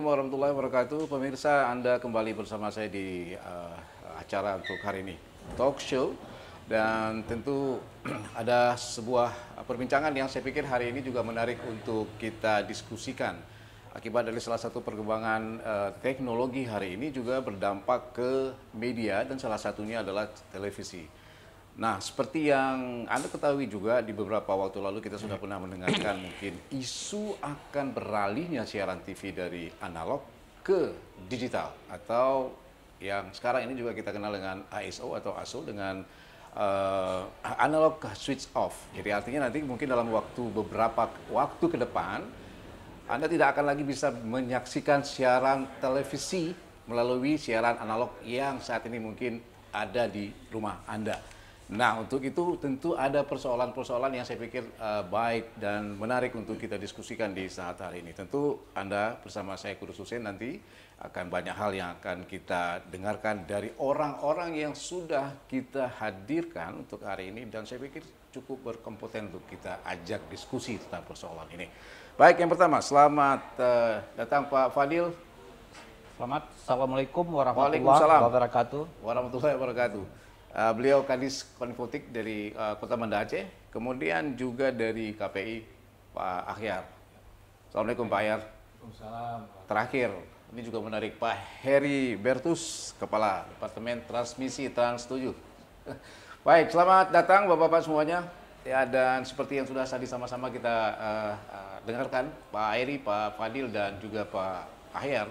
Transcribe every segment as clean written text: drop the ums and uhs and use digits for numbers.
warahmatullahi wabarakatuh. Pemirsa, Anda kembali bersama saya di acara untuk hari ini, talk show. Dan tentu ada sebuah perbincangan yang saya pikir hari ini juga menarik untuk kita diskusikan. Akibat dari salah satu perkembangan teknologi hari ini juga berdampak ke media dan salah satunya adalah televisi. Nah, seperti yang Anda ketahui juga di beberapa waktu lalu kita sudah pernah mendengarkan mungkin isu akan beralihnya siaran TV dari analog ke digital atau yang sekarang ini juga kita kenal dengan ASO atau ASO dengan analog switch off. Jadi artinya nanti mungkin dalam beberapa waktu ke depan Anda tidak akan lagi bisa menyaksikan siaran televisi melalui siaran analog yang saat ini mungkin ada di rumah Anda. Nah, untuk itu tentu ada persoalan-persoalan yang saya pikir baik dan menarik untuk kita diskusikan di saat hari ini. Tentu Anda bersama saya Kudus Hussein nanti akan banyak hal yang akan kita dengarkan dari orang-orang yang sudah kita hadirkan untuk hari ini dan saya pikir cukup berkompeten untuk kita ajak diskusi tentang persoalan ini. Baik, yang pertama, selamat datang Pak Fadil. Selamat, Assalamualaikum warahmatullahi wabarakatuh. Warahmatullahi wabarakatuh. Beliau Kadis Koninfotik dari Kota Banda Aceh, kemudian juga dari KPI Pak Akhyar. Assalamualaikum Pak Akhyar. Waalaikumsalam. Terakhir, ini juga menarik Pak Heri Bertus, Kepala Departemen Transmisi Trans 7. Baik, selamat datang Bapak-Bapak semuanya. Ya, dan seperti yang sudah tadi sama-sama kita dengarkan, Pak Heri, Pak Fadil, dan juga Pak Akhyar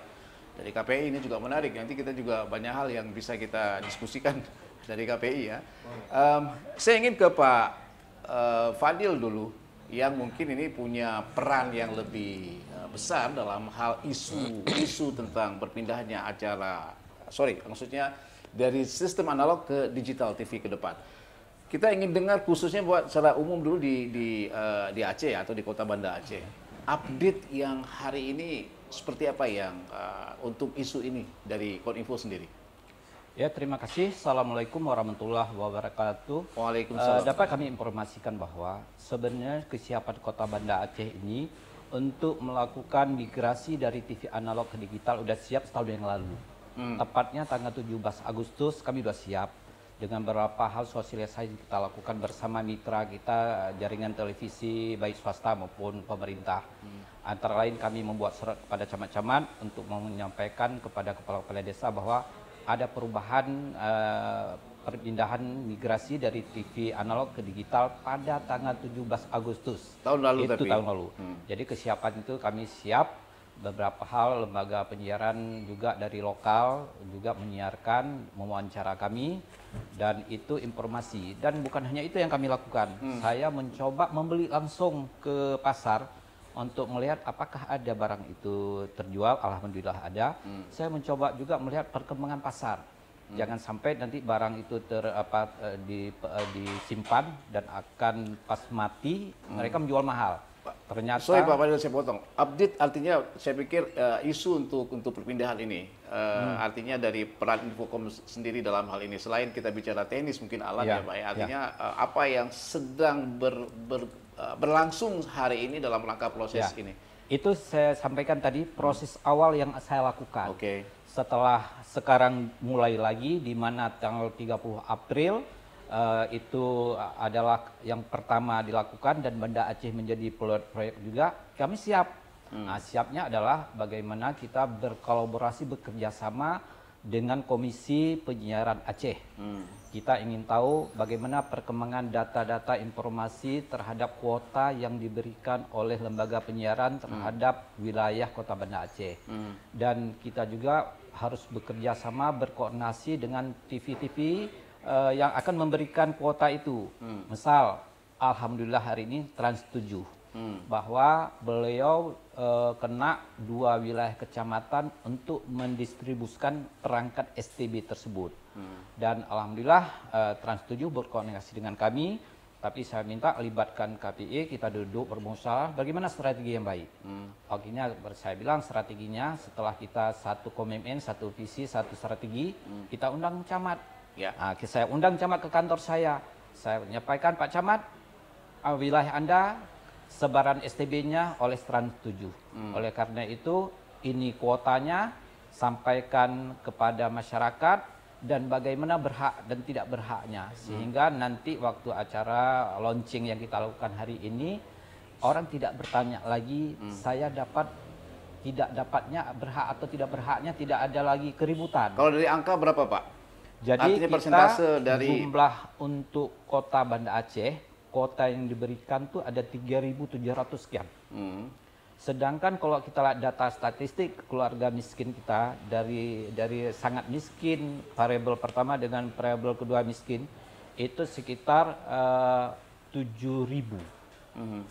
dari KPI ini juga menarik. Nanti kita juga banyak hal yang bisa kita diskusikan dari KPI ya. Saya ingin ke Pak Fadil dulu, yang mungkin ini punya peran yang lebih besar dalam hal isu tentang berpindahnya maksudnya dari sistem analog ke digital TV ke depan. Kita ingin dengar khususnya buat secara umum dulu di Aceh atau di Kota Banda Aceh. Update yang hari ini seperti apa yang untuk isu ini dari Koninfo sendiri? Ya, terima kasih. Assalamualaikum warahmatullahi wabarakatuh. Waalaikumsalam. Dapat kami informasikan bahwa sebenarnya kesiapan Kota Banda Aceh ini untuk melakukan migrasi dari TV analog ke digital sudah siap setahun yang lalu. Tepatnya tanggal 17 Agustus kami sudah siap dengan beberapa hal sosialisasi yang kita lakukan bersama mitra kita, jaringan televisi baik swasta maupun pemerintah. Antara lain kami membuat surat kepada camat-camat untuk menyampaikan kepada kepala-kepala desa bahwa ada perubahan perpindahan migrasi dari TV analog ke digital pada tanggal 17 Agustus. Tahun lalu tapi. Tahun lalu. Jadi kesiapan itu kami siap, beberapa hal lembaga penyiaran juga dari lokal juga menyiarkan, mewawancara kami dan itu informasi. Dan bukan hanya itu yang kami lakukan. Saya mencoba membeli langsung ke pasar untuk melihat apakah ada barang itu terjual, alhamdulillah ada. Saya mencoba juga melihat perkembangan pasar. Jangan sampai nanti barang itu disimpan dan akan pas mati mereka menjual mahal. Ternyata. Sorry Pak Fadil, saya potong. Update artinya saya pikir isu untuk perpindahan ini artinya dari peran Infocom sendiri dalam hal ini. Selain kita bicara teknis mungkin alat ya Pak. Artinya apa yang sedang berlangsung hari ini dalam rangka proses ini? Itu saya sampaikan tadi proses awal yang saya lakukan. Setelah sekarang mulai lagi di mana tanggal 30 April itu adalah yang pertama dilakukan dan Banda Aceh menjadi proyek juga, kami siap. Nah, siapnya adalah bagaimana kita berkolaborasi bekerja sama dengan Komisi Penyiaran Aceh. Kita ingin tahu bagaimana perkembangan data-data informasi terhadap kuota yang diberikan oleh lembaga penyiaran terhadap wilayah Kota Banda Aceh. Dan kita juga harus bekerja sama berkoordinasi dengan TV-TV yang akan memberikan kuota itu. Misal, alhamdulillah hari ini Trans 7. Bahwa beliau kena 2 wilayah kecamatan untuk mendistribusikan perangkat STB tersebut. Dan alhamdulillah Trans 7 berkoordinasi dengan kami, tapi saya minta libatkan KPI, kita duduk bermusyawarah bagaimana strategi yang baik. Akhirnya saya bilang strateginya setelah kita satu komitmen, satu visi, satu strategi, kita undang camat. Nah, saya undang camat ke kantor saya menyampaikan, Pak Camat, wilayah Anda sebaran STB-nya oleh Trans 7. Oleh karena itu ini kuotanya, sampaikan kepada masyarakat, dan bagaimana berhak dan tidak berhaknya. Sehingga nanti waktu acara launching yang kita lakukan hari ini, orang tidak bertanya lagi, saya dapat, tidak dapatnya, berhak atau tidak berhaknya, tidak ada lagi keributan. Kalau dari angka berapa Pak? Jadi artinya persentase dari jumlah untuk kota Banda Aceh, kota yang diberikan tuh ada 3.700 sekian. Sedangkan kalau kita lihat data statistik keluarga miskin kita, dari sangat miskin variabel pertama dengan variabel kedua miskin, itu sekitar 7.000. 7.000.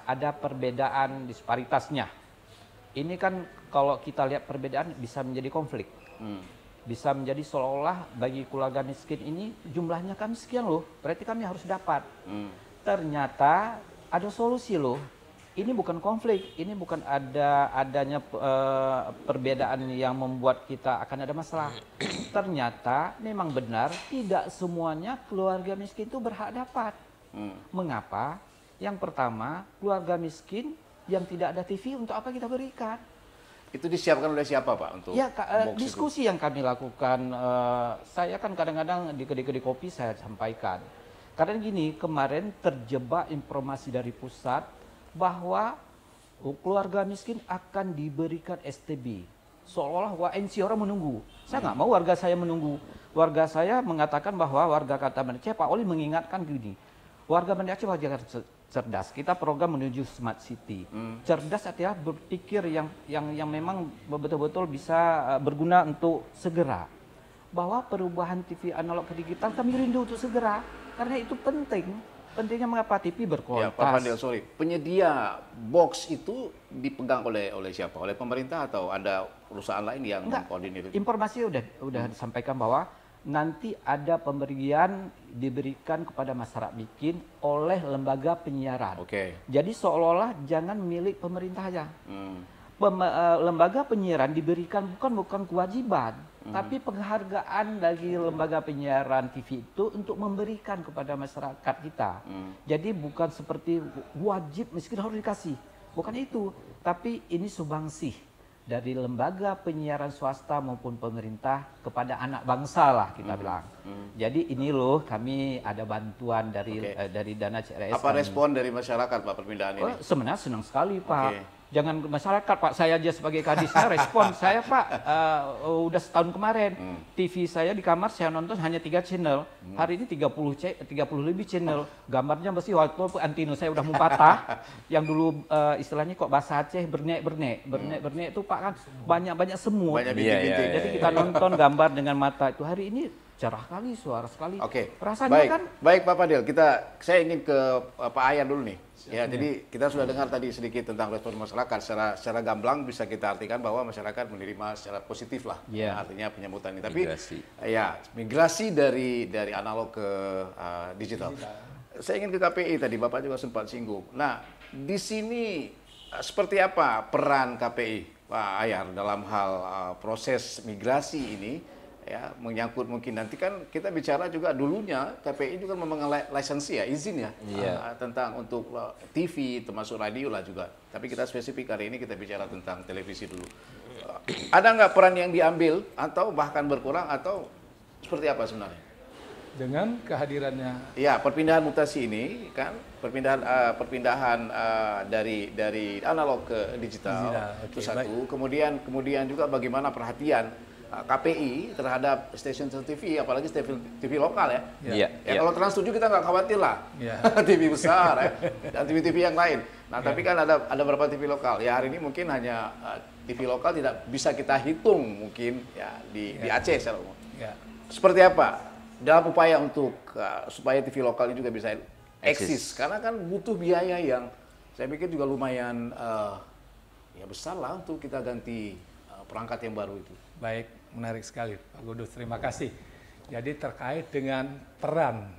Ada perbedaan disparitasnya. Ini kan kalau kita lihat perbedaan bisa menjadi konflik. Bisa menjadi seolah-olah bagi keluarga miskin ini jumlahnya kami sekian loh, berarti kami harus dapat. Ternyata ada solusi loh. Ini bukan konflik, ini bukan adanya perbedaan yang membuat kita akan ada masalah. Ternyata memang benar tidak semuanya keluarga miskin itu berhak dapat. Mengapa? Yang pertama, keluarga miskin yang tidak ada TV untuk apa kita berikan? Itu disiapkan oleh siapa Pak untuk ya, box diskusi itu? Yang kami lakukan, saya kan kadang-kadang di kedai-kedai kopi saya sampaikan. Karena gini, kemarin terjebak informasi dari pusat bahwa keluarga miskin akan diberikan STB. Seolah-olah WNC orang menunggu. Saya nggak mau warga saya menunggu. Warga saya mengatakan bahwa warga kata Banda Aceh, Pak Oli mengingatkan gini, warga Banda Aceh warga cerdas. Kita program menuju smart city. Cerdas artinya berpikir yang memang betul-betul bisa berguna untuk segera. Bahwa perubahan TV analog ke digital kami rindu untuk segera. Karena itu penting. Pentingnya mengapa TV berkualitas. Ya, Pak Fadil, sorry. Penyedia box itu dipegang oleh siapa? Oleh pemerintah atau ada perusahaan lain yang mengkoordinir itu? Informasi udah disampaikan bahwa nanti ada pemberian diberikan kepada masyarakat miskin oleh lembaga penyiaran. Jadi seolah-olah jangan milik pemerintah aja. Lembaga penyiaran diberikan bukan kewajiban, tapi penghargaan dari lembaga penyiaran TV itu untuk memberikan kepada masyarakat kita. Jadi bukan seperti wajib miskin harus dikasih, bukan itu, tapi ini subangsih dari lembaga penyiaran swasta maupun pemerintah kepada anak bangsa lah kita bilang. Jadi ini loh kami ada bantuan dari dana CRS. Apa respon dari masyarakat Pak perpindahan ini? Sebenarnya senang sekali Pak. Jangan masyarakat Pak, saya aja sebagai kadisnya respon. Saya Pak udah setahun kemarin TV saya di kamar saya nonton hanya 3 channel. Hari ini 30 lebih channel. Gambarnya mesti waktu antino saya udah mau patah. Yang dulu istilahnya kok bahasa Aceh bernek itu Pak kan banyak semut. Banyak bintik-bintik. Jadi kita nonton gambar dengan mata itu. Hari ini cerah kali, suara sekali. Rasanya baik, kan. Baik Pak Fadil, saya ingin ke Pak Ayan dulu nih. Ya, jadi kita sudah dengar tadi sedikit tentang respon masyarakat. Secara gamblang bisa kita artikan bahwa masyarakat menerima secara positif lah. Artinya penyambutan ini. Tapi migrasi dari analog ke digital. Saya ingin ke KPI tadi, Bapak juga sempat singgung. Nah, di sini seperti apa peran KPI, Pak Ayar, dalam hal proses migrasi ini? Ya, menyangkut mungkin nanti kan kita bicara juga dulunya KPI juga memegang lisensi ya, izin ya, tentang untuk TV termasuk radio lah juga. Tapi kita spesifik hari ini kita bicara tentang televisi dulu. Ada nggak peran yang diambil atau bahkan berkurang atau seperti apa sebenarnya? Dengan kehadirannya. Ya, perpindahan mutasi ini kan perpindahan dari analog ke digital itu satu. Kemudian juga bagaimana perhatian KPI terhadap stasiun TV, apalagi stasiun TV lokal ya. Kalau Trans 7 kita nggak khawatir lah, TV besar ya, dan TV-TV yang lain. Nah, tapi kan ada beberapa TV lokal. Ya hari ini mungkin hanya TV lokal tidak bisa kita hitung mungkin ya di Aceh secara umum. Seperti apa dalam upaya untuk supaya TV lokal ini juga bisa eksis? Karena kan butuh biaya yang saya pikir juga lumayan ya besar lah untuk kita ganti perangkat yang baru itu. Baik, menarik sekali Pak Kudus, terima kasih. Jadi terkait dengan peran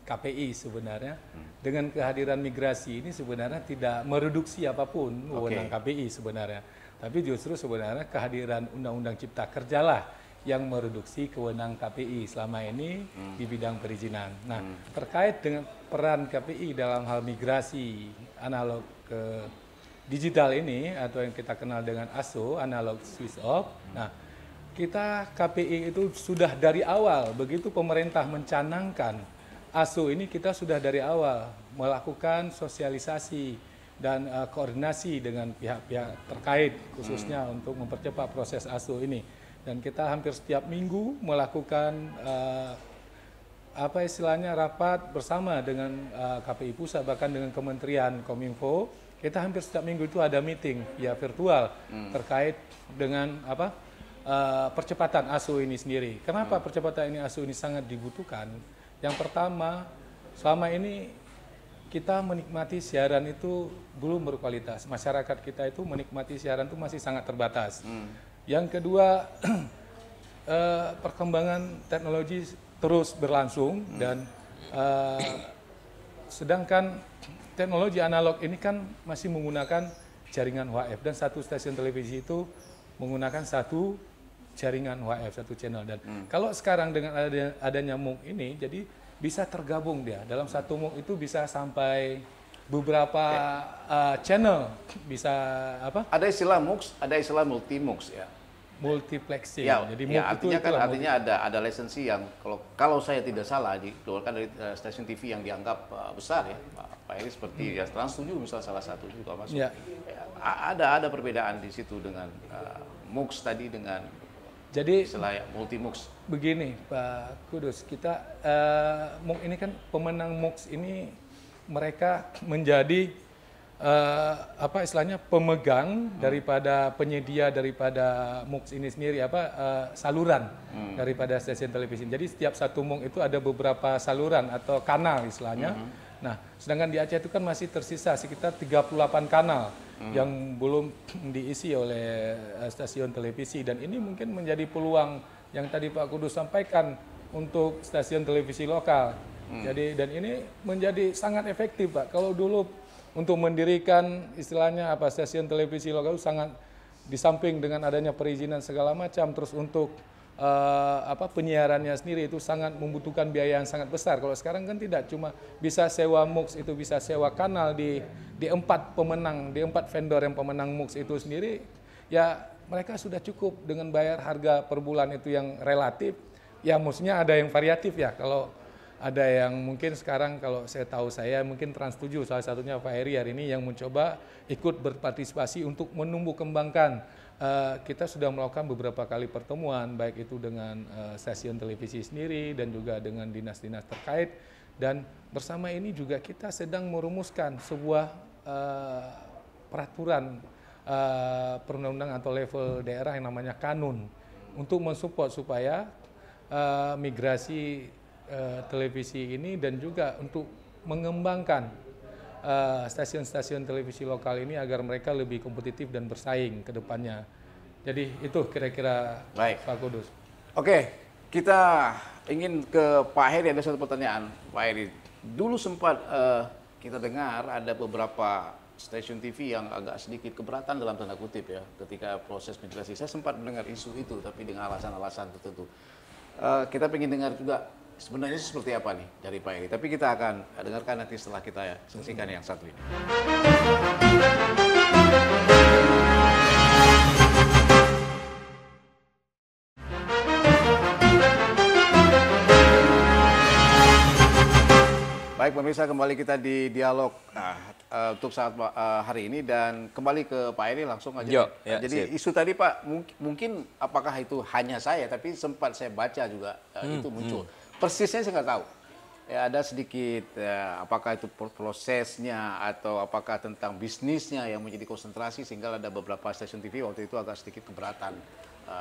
KPI sebenarnya, dengan kehadiran migrasi ini sebenarnya tidak mereduksi apapun wewenang KPI sebenarnya. Tapi justru sebenarnya kehadiran Undang-Undang Cipta Kerja lah yang mereduksi kewenangan KPI selama ini di bidang perizinan. Nah, terkait dengan peran KPI dalam hal migrasi analog ke digital ini atau yang kita kenal dengan ASO, analog switch off. Nah, kita KPI itu sudah dari awal, begitu pemerintah mencanangkan ASO ini, kita sudah dari awal melakukan sosialisasi dan koordinasi dengan pihak-pihak terkait, khususnya untuk mempercepat proses ASO ini. Dan kita hampir setiap minggu melakukan apa istilahnya rapat bersama dengan KPI Pusat, bahkan dengan Kementerian Kominfo. Kita hampir setiap minggu itu ada meeting via virtual terkait dengan percepatan ASO ini sendiri. Kenapa percepatan ini ASO ini sangat dibutuhkan? Yang pertama, selama ini kita menikmati siaran itu belum berkualitas. Masyarakat kita itu menikmati siaran itu masih sangat terbatas. Yang kedua, perkembangan teknologi terus berlangsung dan sedangkan teknologi analog ini kan masih menggunakan jaringan UHF, dan satu stasiun televisi itu menggunakan satu jaringan UHF, satu channel. Dan kalau sekarang dengan adanya MOOC ini, jadi bisa tergabung dia. Dalam satu MOOC itu bisa sampai beberapa channel, bisa apa? Ada istilah MOOC, ada istilah multi-MOOC ya. Multiplexing. Ya, jadi ya, artinya kan multi. ada lisensi yang kalau saya tidak salah dikeluarkan dari stasiun TV yang dianggap besar ya, Pak Eri, seperti ya Trans 7 misalnya salah satu juga masuk. Ya. Ada perbedaan di situ dengan MOOC tadi dengan jadi istilah multi-MOOC. Begini Pak Kudus, kita MOOC ini kan pemenang MOOC ini mereka menjadi apa istilahnya pemegang daripada penyedia daripada MOOC ini sendiri, saluran daripada stasiun televisi. Jadi setiap satu MOOC itu ada beberapa saluran atau kanal istilahnya. Nah, sedangkan di Aceh itu kan masih tersisa sekitar 38 kanal yang belum diisi oleh stasiun televisi, dan ini mungkin menjadi peluang yang tadi Pak Kudus sampaikan untuk stasiun televisi lokal. Jadi dan ini menjadi sangat efektif, Pak. Kalau dulu untuk mendirikan istilahnya stasiun televisi lokal sangat, di samping dengan adanya perizinan segala macam, terus untuk penyiarannya sendiri itu sangat membutuhkan biaya yang sangat besar. Kalau sekarang kan tidak, cuma bisa sewa MOOC, itu bisa sewa kanal di 4 pemenang, di 4 vendor yang pemenang MOOC itu sendiri, ya mereka sudah cukup dengan bayar harga per bulan itu yang relatif. Ya maksudnya ada yang variatif ya, kalau ada yang mungkin sekarang kalau saya tahu mungkin Trans 7 salah satunya Pak Heri hari ini yang mencoba ikut berpartisipasi untuk menumbuh kembangkan. Kita sudah melakukan beberapa kali pertemuan, baik itu dengan stasiun televisi sendiri dan juga dengan dinas-dinas terkait. Dan bersama ini juga kita sedang merumuskan sebuah peraturan perundang-undangan atau level daerah yang namanya kanun untuk mensupport supaya migrasi televisi ini dan juga untuk mengembangkan stasiun-stasiun televisi lokal ini agar mereka lebih kompetitif dan bersaing ke depannya. Jadi itu kira-kira Pak Kudus. Oke, kita ingin ke Pak Heri, ada satu pertanyaan Pak Heri. Dulu sempat kita dengar ada beberapa stasiun TV yang agak sedikit keberatan dalam tanda kutip ya ketika proses migrasi. Saya sempat mendengar isu itu tapi dengan alasan-alasan tertentu. Kita ingin dengar juga sebenarnya seperti apa nih dari Pak Heri. Tapi kita akan dengarkan nanti setelah kita saksikan yang satu ini. Baik pemirsa, kembali kita di dialog untuk saat hari ini dan kembali ke Pak Heri langsung aja. Jadi isu tadi Pak, mungkin apakah itu hanya saya, tapi sempat saya baca juga itu muncul. Persisnya saya nggak tahu. Ya, ada sedikit apakah itu prosesnya atau apakah tentang bisnisnya yang menjadi konsentrasi sehingga ada beberapa stasiun TV waktu itu agak sedikit keberatan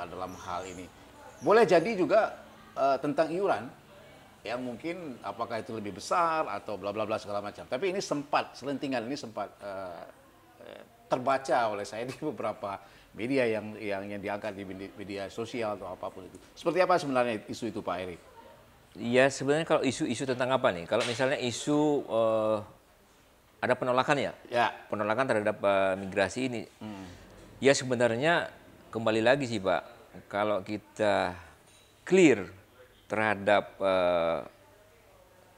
dalam hal ini. Boleh jadi juga tentang iuran yang mungkin apakah itu lebih besar atau bla bla bla segala macam. Tapi ini sempat selentingan ini sempat terbaca oleh saya di beberapa media yang diangkat di media sosial atau apapun itu. Seperti apa sebenarnya isu itu Pak Heri? Ya sebenarnya kalau isu-isu tentang apa nih? Kalau misalnya isu ada penolakan ya, penolakan terhadap migrasi ini. Ya sebenarnya kembali lagi sih Pak, kalau kita clear terhadap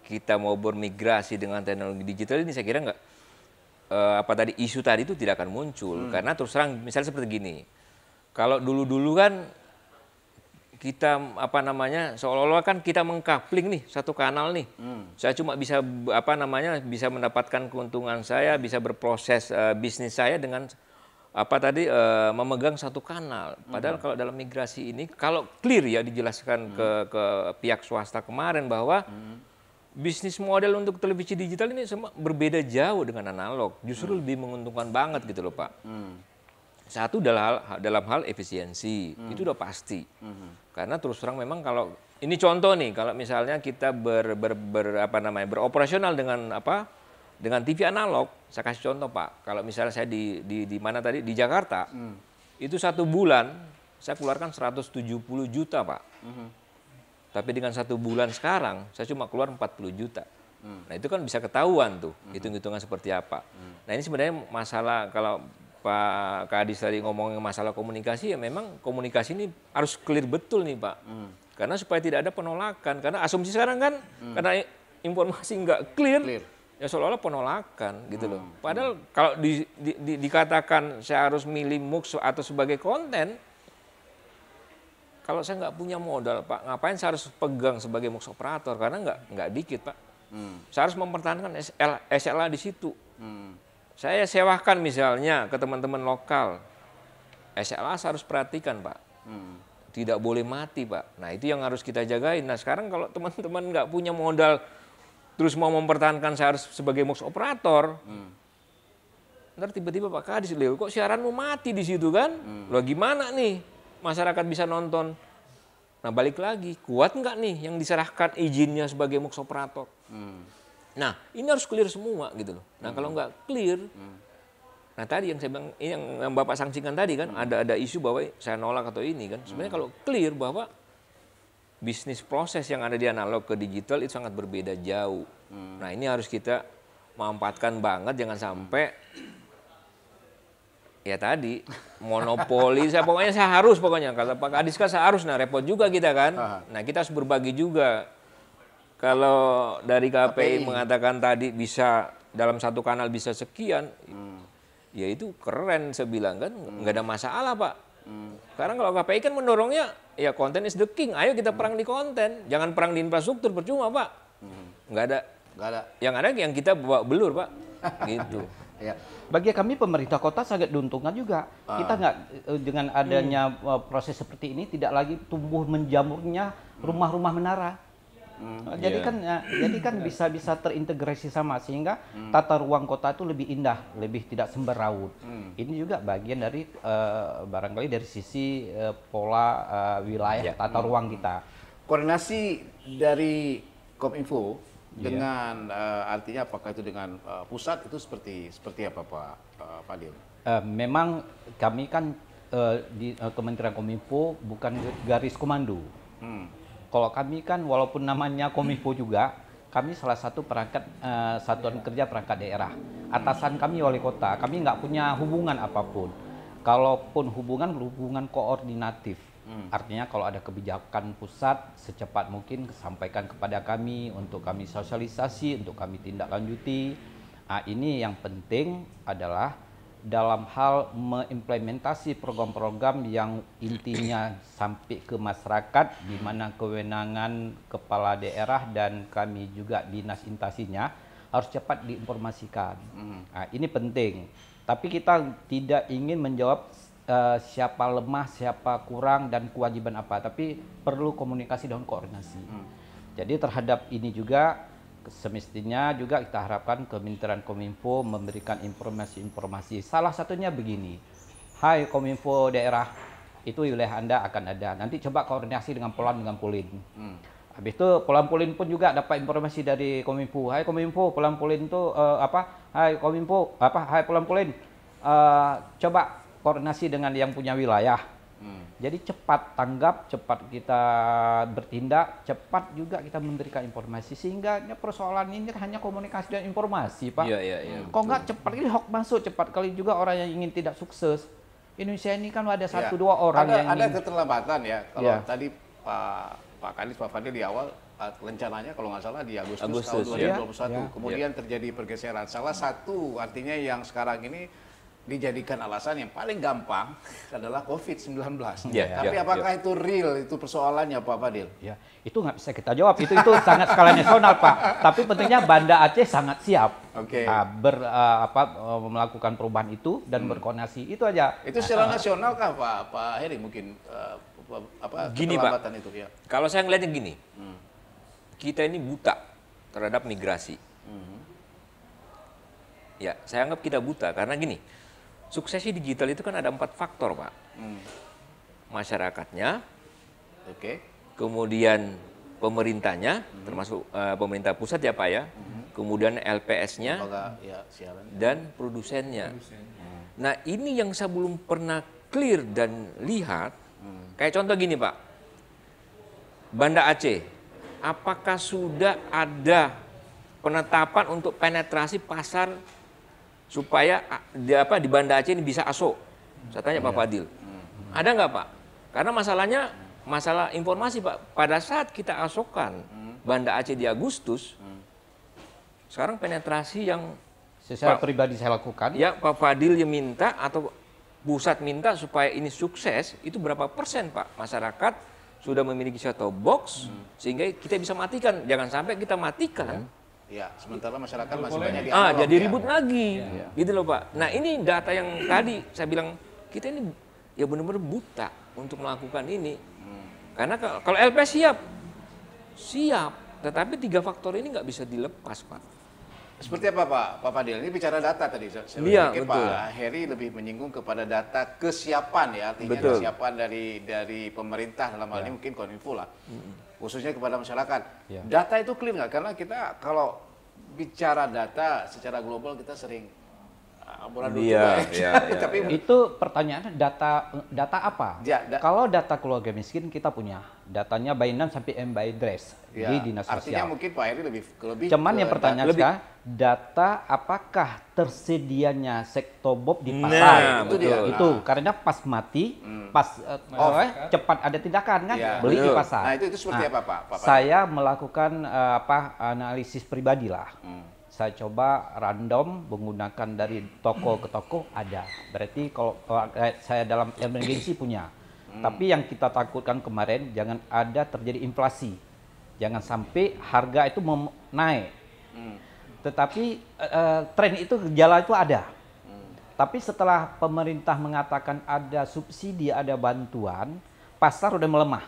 kita mau bermigrasi dengan teknologi digital ini, saya kira isu tadi itu tidak akan muncul. Karena terus terang misalnya seperti gini. Kalau dulu-dulu kan kita seolah-olah kan kita mengkapling nih satu kanal nih. Saya cuma bisa bisa mendapatkan keuntungan saya, bisa berproses bisnis saya dengan memegang satu kanal. Padahal kalau dalam migrasi ini kalau clear ya dijelaskan ke pihak swasta kemarin bahwa bisnis model untuk televisi digital ini berbeda jauh dengan analog. Justru lebih menguntungkan banget gitu loh Pak. Satu dalam hal efisiensi, itu udah pasti. Karena terus terang memang kalau ini contoh nih, kalau misalnya kita beroperasional dengan TV analog, saya kasih contoh Pak. Kalau misalnya saya di mana tadi di Jakarta, itu 1 bulan saya keluarkan 170 juta Pak. Tapi dengan 1 bulan sekarang saya cuma keluar 40 juta. Nah itu kan bisa ketahuan tuh hitung-hitungan seperti apa. Nah ini sebenarnya masalah kalau Pak Kadis tadi ngomongin masalah komunikasi, ya memang komunikasi ini harus clear betul nih Pak. Karena supaya tidak ada penolakan. Karena asumsi sekarang kan, karena informasi nggak clear, ya seolah-olah penolakan gitu loh. Padahal kalau dikatakan saya harus milih MUX atau sebagai konten, kalau saya nggak punya modal Pak, ngapain saya harus pegang sebagai MUX operator? Karena nggak dikit Pak. Saya harus mempertahankan SLA di situ. Saya sewakan misalnya ke teman-teman lokal, SLA harus perhatikan Pak, tidak boleh mati Pak. Nah itu yang harus kita jagain. Nah sekarang kalau teman-teman nggak punya modal, terus mau mempertahankan saya harus sebagai MUX operator, ntar tiba-tiba Pak Kadis, kok siaranmu mati di situ kan? Loh gimana nih masyarakat bisa nonton? Nah balik lagi, kuat nggak nih yang diserahkan izinnya sebagai MUX operator? Nah, ini harus clear semua gitu loh. Nah, kalau nggak clear, nah tadi yang saya bilang, ini yang Bapak sanksikan tadi kan, ada isu bahwa saya nolak atau ini kan. Sebenarnya kalau clear bahwa bisnis proses yang ada di analog ke digital itu sangat berbeda jauh. Nah, ini harus kita manfaatkan banget, jangan sampai ya tadi monopoli. Pokoknya saya harus pokoknya. Kata Pak Kadis kan saya harus, nah repot juga kita kan. Nah, kita harus berbagi juga. Kalau dari KPI mengatakan tadi bisa dalam satu kanal bisa sekian, ya itu keren saya bilang kan, nggak ada masalah Pak. Sekarang kalau KPI kan mendorongnya, ya konten is the king, ayo kita perang di konten, jangan perang di infrastruktur, percuma Pak. Nggak ada. Yang ada yang kita bawa belur Pak, gitu. Ya. Bagi kami pemerintah kota sangat diuntungkan juga. Kita nggak dengan adanya proses seperti ini tidak lagi tumbuh menjamurnya rumah-rumah menara. Jadi kan bisa terintegrasi sama sehingga tata ruang kota itu lebih indah, lebih tidak semberawut. Ini juga bagian dari barangkali dari sisi pola wilayah tata ruang kita. Koordinasi dari Kominfo dengan artinya apakah itu dengan pusat itu seperti apa Pak Fadil? Memang kami kan di Kementerian Kominfo bukan garis komando. Kalau kami kan walaupun namanya Kominfo juga, kami salah satu perangkat satuan kerja perangkat daerah. Atasan kami wali kota, kami nggak punya hubungan apapun. Kalaupun hubungan koordinatif. Artinya kalau ada kebijakan pusat secepat mungkin sampaikan kepada kami untuk kami sosialisasi, untuk kami tindak lanjuti. Nah, ini yang penting adalah dalam hal mengimplementasi program-program yang intinya sampai ke masyarakat, di mana kewenangan kepala daerah dan kami juga dinas intasinya harus cepat diinformasikan. Nah, ini penting. Tapi kita tidak ingin menjawab siapa lemah, siapa kurang, dan kewajiban apa. Tapi perlu komunikasi dan koordinasi. Jadi terhadap ini juga semestinya juga kita harapkan Kementerian Kominfo memberikan informasi-informasi. Salah satunya begini, hai Kominfo daerah, itu wilayah Anda akan ada. Nanti coba koordinasi dengan Polan dengan Polin. Habis itu Polan Polin pun juga dapat informasi dari Kominfo. Hai Kominfo, Polan Polin itu Hai Kominfo, hai Polan Polin, coba koordinasi dengan yang punya wilayah. Jadi cepat tanggap, cepat kita bertindak, cepat juga kita memberikan informasi. Sehingga persoalan ini hanya komunikasi dan informasi, Pak. Kok nggak cepat kali hoax masuk, cepat kali juga orang yang ingin tidak sukses. Indonesia ini kan ada satu dua orang yang ada keterlambatan ya. Kalau tadi Pak Kadis, Pak Fadil di awal rencananya kalau nggak salah di Agustus tahun 2021. Ya. Kemudian terjadi pergeseran. Salah satu artinya yang sekarang ini dijadikan alasan yang paling gampang adalah COVID-19. Tapi apakah itu real, itu persoalannya Pak Fadil? Ya, itu nggak bisa kita jawab. Itu sangat skala nasional Pak. Tapi pentingnya Banda Aceh sangat siap melakukan perubahan itu dan berkoordinasi. Itu aja. Itu secara nasional kah Pak Heri mungkin gini Pak, itu, ya? Kalau saya ngelihatnya gini, kita ini buta terhadap migrasi. Ya, saya anggap kita buta karena gini. Suksesi digital itu kan ada 4 faktor, Pak. Masyarakatnya, kemudian pemerintahnya, termasuk pemerintah pusat ya Pak ya, kemudian LPS-nya, dan produsennya. Nah ini yang saya belum pernah clear dan lihat, kayak contoh gini Pak, Banda Aceh, apakah sudah ada penetapan untuk penetrasi pasar supaya di Banda Aceh ini bisa ASO? Saya tanya Pak Fadil. Ada nggak Pak? Karena masalahnya, masalah informasi Pak. Pada saat kita asokan Banda Aceh di Agustus, sekarang penetrasi yang secara pribadi saya lakukan. Ya Pak Fadil yang minta atau pusat minta supaya ini sukses, itu berapa persen Pak? Masyarakat sudah memiliki set-top box sehingga kita bisa matikan. Jangan sampai kita matikan. Ya, sementara masyarakat masih banyak di jadi ribut lagi, gitu loh Pak. Nah ini data yang tadi saya bilang kita ini ya benar-benar buta untuk melakukan ini. Karena kalau LPS siap, tetapi 3 faktor ini nggak bisa dilepas Pak. Seperti apa Pak Fadil? Ini bicara data tadi. Saya pikir Pak Heri lebih menyinggung kepada data kesiapan ya, artinya kesiapan dari pemerintah dalam hal ini mungkin Kominfo lah. Khususnya kepada masyarakat. Data itu clear nggak? Karena kita kalau bicara data secara global kita sering amburadul juga. Tapi itu pertanyaannya data apa? Kalau data keluarga miskin kita punya. Datanya by name sampai by address di dinas sosial. Artinya mungkin Pak Heri lebih cuman yang pertanyaan sekarang, data apakah tersedianya set-top box di pasar? Itu karena pas mati, cepat ada tindakan kan, beli di pasar. Nah itu seperti apa Pak? Saya melakukan analisis pribadi lah. Saya coba random menggunakan dari toko ke toko ada. Berarti kalau saya dalam emergency punya. Tapi yang kita takutkan kemarin jangan ada terjadi inflasi. Jangan sampai harga itu naik. Tetapi tren itu gejala itu ada. Tapi setelah pemerintah mengatakan ada subsidi, ada bantuan, pasar udah melemah.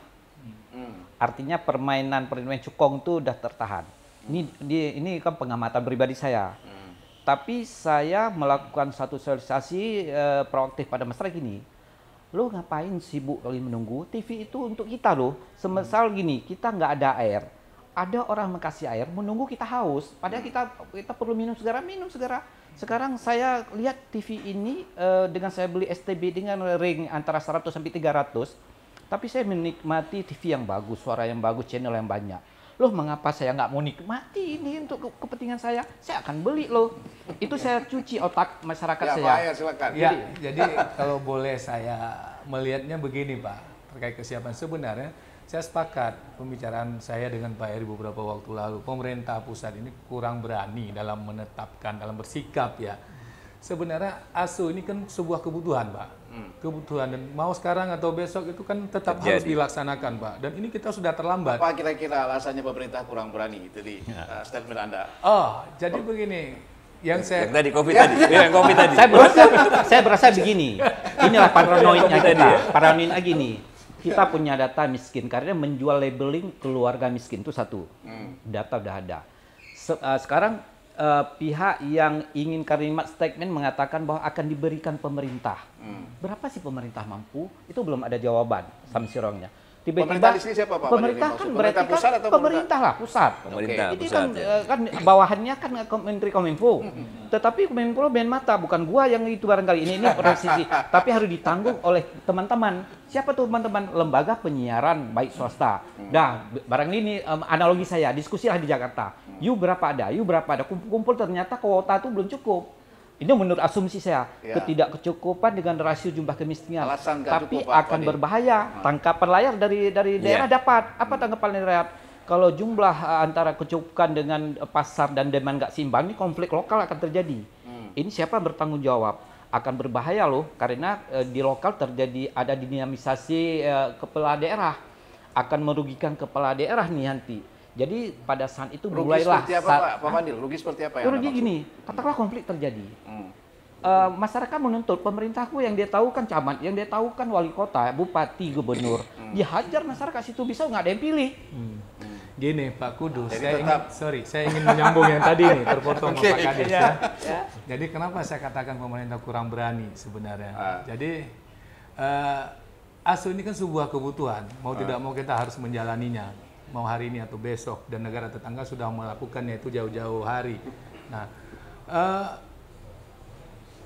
Artinya permainan cukong itu udah tertahan. Ini kan pengamatan pribadi saya. Tapi saya melakukan satu sosialisasi proaktif pada masyarakat gini. Lo ngapain sibuk kali menunggu? TV itu untuk kita loh. Semisal gini, kita nggak ada air. Ada orang mengasih air, menunggu kita haus. Padahal kita perlu minum segera. Sekarang saya lihat TV ini dengan saya beli STB dengan ring antara 100 sampai 300. Tapi saya menikmati TV yang bagus, suara yang bagus, channel yang banyak. Loh mengapa saya nggak mau nikmati ini untuk kepentingan saya? Saya akan beli loh. Itu saya cuci otak masyarakat saya. Pak, silakan. Jadi kalau boleh saya melihatnya begini Pak, terkait kesiapan sebenarnya, saya sepakat pembicaraan saya dengan Pak Heri beberapa waktu lalu. Pemerintah pusat ini kurang berani dalam menetapkan, dalam bersikap ya. Sebenarnya ASO ini kan sebuah kebutuhan Pak. Kebutuhan, dan mau sekarang atau besok itu kan tetap harus dilaksanakan Pak. Dan ini kita sudah terlambat. Apa kira-kira alasannya pemerintah kurang berani itu di statement Anda? Jadi begini, yang tadi COVID tadi. Saya berasa begini. Inilah paranoidnya kita. Paranoidnya gini. Kita punya data miskin karena menjual labeling keluarga miskin itu satu. Data udah ada. Sekarang pihak yang ingin kalimat statement mengatakan bahwa akan diberikan pemerintah. Berapa sih pemerintah mampu? Itu belum ada jawaban samsirongnya. Pemerintah di sini siapa Pak? Pemerintah kan berarti pusat atau pemerintah lah, pusat. Itu kan bawahannya kan Menteri Kominfo. Tetapi Kominfo main mata, bukan gua yang itu barangkali ini posisi. Tapi harus ditanggung oleh teman-teman. Siapa tuh teman-teman? Lembaga penyiaran baik swasta. Barang ini analogi saya, diskusilah di Jakarta. Berapa ada? Kumpul ternyata kuota itu belum cukup. Ini menurut asumsi saya, ketidakkecukupan dengan rasio jumlah kemiskinan. Tapi akan berbahaya. Tangkapan layar dari daerah dapat. Apa tangkapan layar? kalau jumlah antara kecukupan dengan pasar dan demand nggak seimbang, ini konflik lokal akan terjadi. Ini siapa bertanggung jawab? Akan berbahaya loh, karena di lokal terjadi ada dinamisasi kepala daerah, akan merugikan kepala daerah nih nanti. Jadi pada saat itu mulailah. Rugi seperti apa Pak Fadil? Rugi seperti apa ya? Rugi gini, katakanlah konflik terjadi. Masyarakat menuntut pemerintahku yang dia tahu kan camat, yang dia tahu kan wali kota, bupati, gubernur. Dia hajar masyarakat situ bisa nggak ada yang pilih. Gini Pak Kudus, saya ingin menyambung yang tadi nih, terpotong sama Pak Kadis ya. Jadi kenapa saya katakan pemerintah kurang berani sebenarnya? Jadi ASO ini kan sebuah kebutuhan, mau tidak mau kita harus menjalaninya, mau hari ini atau besok, dan negara tetangga sudah melakukannya itu jauh-jauh hari. Nah,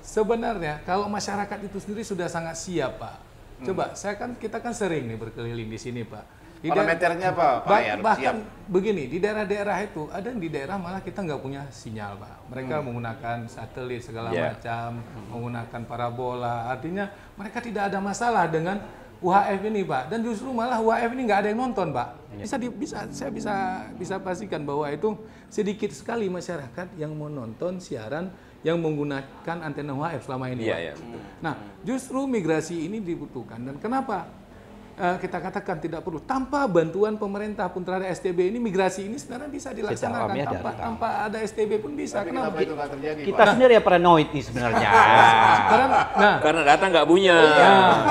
sebenarnya kalau masyarakat itu sendiri sudah sangat siap Pak. Coba, kita kan sering nih berkeliling di sini Pak. Parameternya apa Pak Ayar? Bahkan begini, di daerah-daerah itu, ada di daerah malah kita nggak punya sinyal Pak. Mereka menggunakan satelit segala macam, menggunakan parabola. Artinya mereka tidak ada masalah dengan UHF ini Pak. Dan justru malah UHF ini nggak ada yang nonton Pak. Saya bisa pastikan bahwa itu sedikit sekali masyarakat yang menonton siaran yang menggunakan antena UHF selama ini Pak. Nah, justru migrasi ini dibutuhkan. Dan kenapa? Kita katakan tidak perlu tanpa bantuan pemerintah pun terhadap STB ini, migrasi ini sebenarnya bisa dilaksanakan tanpa ada STB pun bisa. Kenapa itu nggak terjadi? Kita sendiri ya paranoid nih sebenarnya. Karena data nggak punya,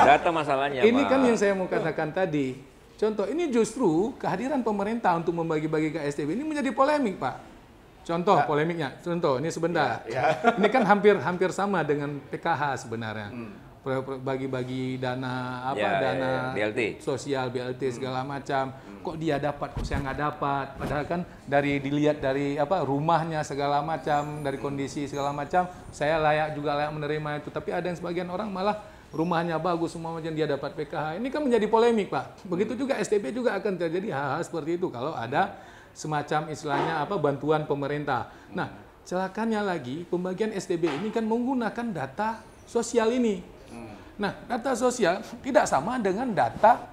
data masalahnya. Ini kan yang saya mau katakan tadi. Contoh, ini justru kehadiran pemerintah untuk membagi-bagi ke STB ini menjadi polemik Pak. Contoh polemiknya, ini sebentar. Ini kan hampir sama dengan PKH sebenarnya. Bagi-bagi dana dana BLT sosial, BLT segala macam. Kok dia dapat, kok saya nggak dapat? Padahal kan dilihat dari rumahnya segala macam, dari kondisi segala macam, saya layak menerima itu. Tapi ada yang sebagian orang malah rumahnya bagus semua macam dia dapat PKH. Ini kan menjadi polemik Pak. Begitu juga STB juga akan terjadi hal-hal seperti itu kalau ada semacam istilahnya bantuan pemerintah. Nah, celakanya lagi pembagian STB ini kan menggunakan data sosial ini. Nah, data sosial tidak sama dengan data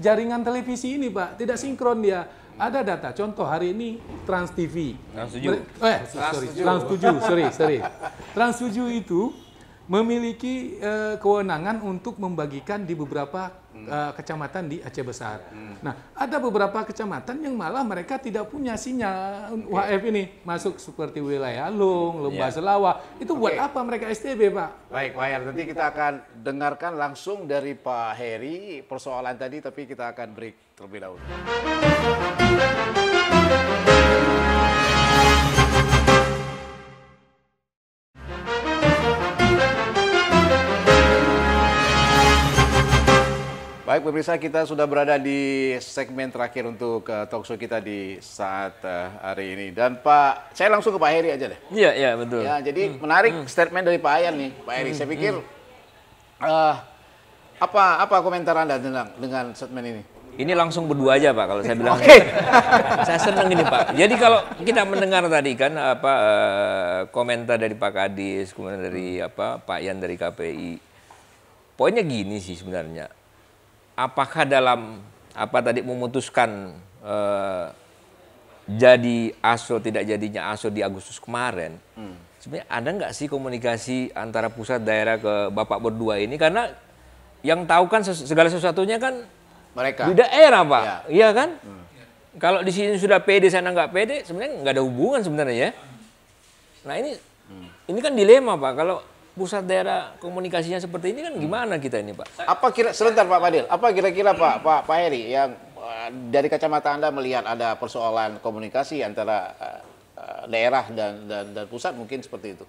jaringan televisi ini, Pak. Tidak sinkron dia. Ada data. Contoh hari ini Trans TV. Trans 7 itu memiliki kewenangan untuk membagikan di beberapa kecamatan di Aceh Besar. Nah, ada beberapa kecamatan yang malah mereka tidak punya sinyal UHF ini masuk seperti wilayah Lung, Lembah Selawa. Itu buat apa mereka STB, Pak? Baik, Pak Ayar. Nanti kita akan dengarkan langsung dari Pak Heri persoalan tadi, tapi kita akan break terlebih dahulu. Baik pemirsa, kita sudah berada di segmen terakhir untuk talkshow kita di saat hari ini. Dan Pak, saya langsung ke Pak Heri aja deh. Iya, betul. Ya, jadi menarik statement dari Pak Ayar nih, Pak Heri. Saya pikir apa komentar Anda dengan statement ini? Ini langsung berdua aja Pak, kalau saya bilang. Saya senang ini Pak. Jadi kalau kita mendengar tadi kan komentar dari Pak Kadis, kemudian dari Pak Yan dari KPI. Poinnya gini sih sebenarnya. Apakah dalam tadi memutuskan jadi ASO tidak jadinya ASO di Agustus kemarin, sebenarnya ada nggak sih komunikasi antara pusat daerah ke Bapak berdua ini? Karena yang tahu kan segala sesuatunya kan mereka di daerah Pak, iya kan? Kalau di sini sudah pede, sana nggak pede, sebenarnya nggak ada hubungan sebenarnya ya. Nah ini kan dilema Pak, kalau pusat daerah komunikasinya seperti ini kan gimana kita ini Pak? Sebentar Pak Fadil, apa kira-kira Pak Heri yang dari kacamata Anda melihat ada persoalan komunikasi antara daerah dan pusat mungkin seperti itu?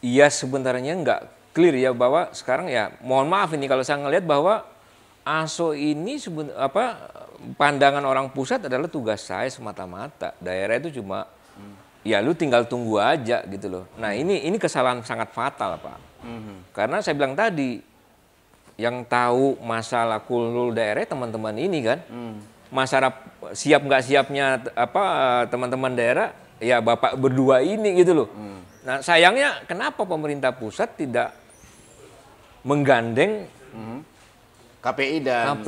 Iya sebenarnya nggak clear ya bahwa sekarang ya mohon maaf ini kalau saya ngelihat bahwa ASO ini pandangan orang pusat adalah tugas saya semata-mata, daerah itu cuma ya lu tinggal tunggu aja gitu loh. Nah ini kesalahan sangat fatal Pak. Karena saya bilang tadi, yang tahu masalah kultur daerah teman-teman ini kan. Masalah siap nggak siapnya teman-teman daerah, ya Bapak berdua ini gitu loh. Nah sayangnya kenapa pemerintah pusat tidak menggandeng KPI dan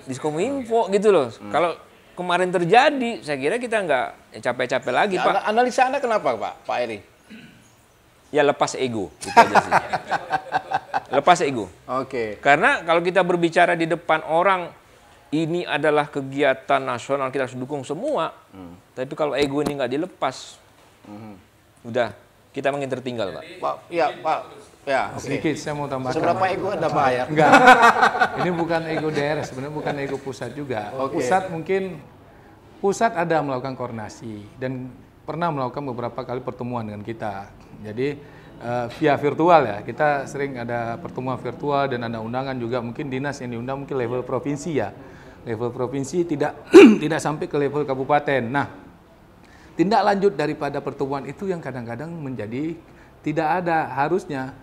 Diskominfo gitu loh. Kalau kemarin terjadi, saya kira kita nggak capek-capek lagi, Pak. Analisa Anda kenapa, Pak Eri? Ya lepas ego, itu aja sih. Lepas ego. Oke. Karena kalau kita berbicara di depan orang, ini adalah kegiatan nasional, kita harus dukung semua. Tapi kalau ego ini nggak dilepas, udah kita makin tertinggal, Pak. Pak. Ya, sedikit saya mau tambahkan. Seberapa ego Anda, Pak, ya? Enggak. Ini bukan ego daerah, sebenarnya bukan ego pusat juga. Pusat ada melakukan koordinasi dan pernah melakukan beberapa kali pertemuan dengan kita. Jadi via virtual ya, kita sering ada pertemuan virtual dan ada undangan juga. Mungkin dinas yang diundang mungkin level provinsi ya. Level provinsi tidak tidak sampai ke level kabupaten. Nah, tindak lanjut daripada pertemuan itu yang kadang-kadang menjadi tidak ada. Harusnya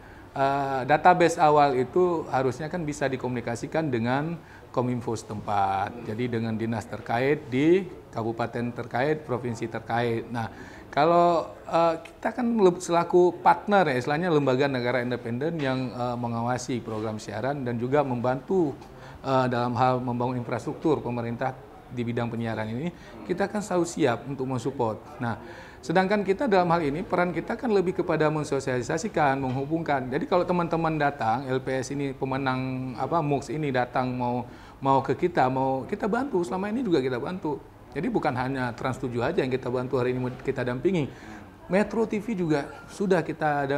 database awal itu harusnya kan bisa dikomunikasikan dengan Kominfo setempat. Jadi dengan dinas terkait di kabupaten terkait, provinsi terkait. Nah, kalau kita kan selaku partner ya, istilahnya lembaga negara independen yang mengawasi program siaran dan juga membantu dalam hal membangun infrastruktur pemerintah di bidang penyiaran ini, kita kan selalu siap untuk mensupport. Nah, sedangkan kita dalam hal ini, peran kita kan lebih kepada mensosialisasikan, menghubungkan. Jadi kalau teman-teman datang, LPS ini pemenang MUX ini datang mau ke kita, mau kita bantu, selama ini juga kita bantu. Jadi bukan hanya Trans 7 aja yang kita bantu hari ini kita dampingi. Metro TV juga sudah kita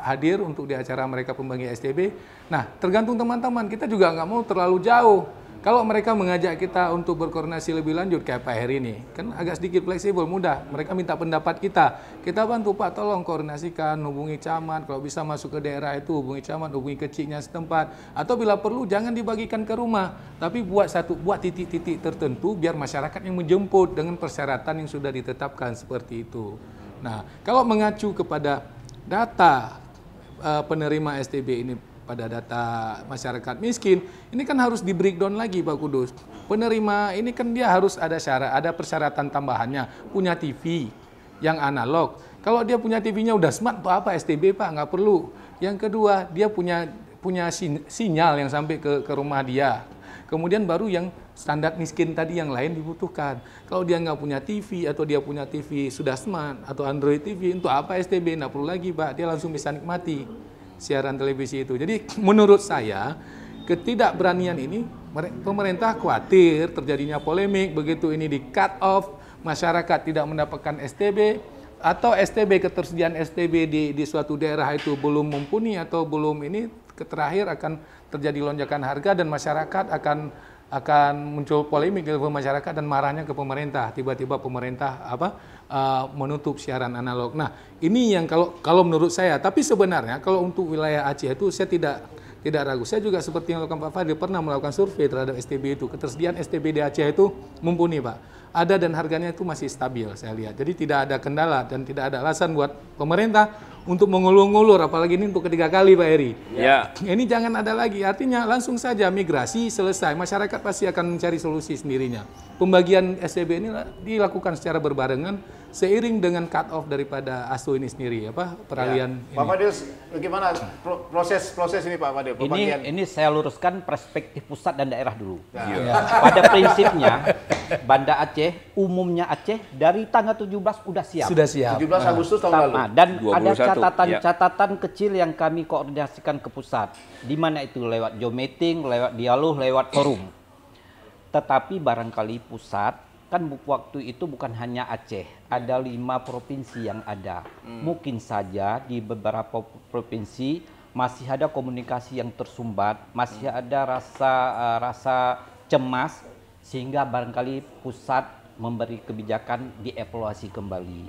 hadir untuk di acara mereka pembagi STB. Nah, tergantung teman-teman, kita juga nggak mau terlalu jauh. Kalau mereka mengajak kita untuk berkoordinasi lebih lanjut kayak Pak Heri ini, kan agak sedikit fleksibel, mudah. Mereka minta pendapat kita bantu Pak, tolong koordinasikan, hubungi camat, kalau bisa masuk ke daerah itu hubungi camat, hubungi keciknya setempat, atau bila perlu jangan dibagikan ke rumah, tapi buat titik-titik tertentu biar masyarakat yang menjemput dengan persyaratan yang sudah ditetapkan seperti itu. Nah, kalau mengacu kepada data penerima STB ini, pada data masyarakat miskin, ini kan harus di breakdown lagi Pak Kudus. Penerima ini kan dia harus ada persyaratan tambahannya, punya TV yang analog. Kalau dia punya TV-nya udah smart, apa STB Pak, nggak perlu. Yang kedua, dia punya sinyal yang sampai ke rumah dia. Kemudian baru yang standar miskin tadi yang lain dibutuhkan. Kalau dia nggak punya TV atau dia punya TV sudah smart atau Android TV, untuk apa STB? Nggak perlu lagi Pak, dia langsung bisa nikmati siaran televisi itu. Jadi menurut saya ketidakberanian ini pemerintah khawatir terjadinya polemik, begitu ini di cut off, masyarakat tidak mendapatkan STB atau STB, ketersediaan STB di suatu daerah itu belum mumpuni atau belum ini, terakhir akan terjadi lonjakan harga dan masyarakat akan muncul polemik di level masyarakat dan marahnya ke pemerintah. Tiba-tiba pemerintah menutup siaran analog. Nah, ini yang kalau menurut saya. Tapi sebenarnya kalau untuk wilayah Aceh itu saya tidak ragu. Saya juga seperti yang dilakukan Pak Fadil pernah melakukan survei terhadap STB itu. Ketersediaan STB di Aceh itu mumpuni Pak. Ada dan harganya itu masih stabil saya lihat. Jadi tidak ada kendala dan tidak ada alasan buat pemerintah untuk mengulur-ngulur, apalagi ini untuk ketiga kali Pak Heri. Ya. Ini jangan ada lagi, artinya langsung saja migrasi selesai, masyarakat pasti akan mencari solusi sendirinya. Pembagian STB ini dilakukan secara berbarengan seiring dengan cut off daripada ASO ini sendiri, peralihan. Ya. Pak Fadil, bagaimana proses ini Pak Fadil? Ini saya luruskan perspektif pusat dan daerah dulu. Ya. Pada prinsipnya Banda Aceh, umumnya Aceh dari tanggal 17 sudah siap. Sudah siap. 17 Agustus tahun lalu. Dan 21, ada catatan kecil yang kami koordinasikan ke pusat. Di mana itu lewat Zoom meeting, lewat dialog, lewat forum. Tetapi barangkali pusat kan waktu itu bukan hanya Aceh, ada 5 provinsi yang ada. Mungkin saja di beberapa provinsi masih ada komunikasi yang tersumbat, masih ada rasa cemas, sehingga barangkali pusat memberi kebijakan dievaluasi kembali.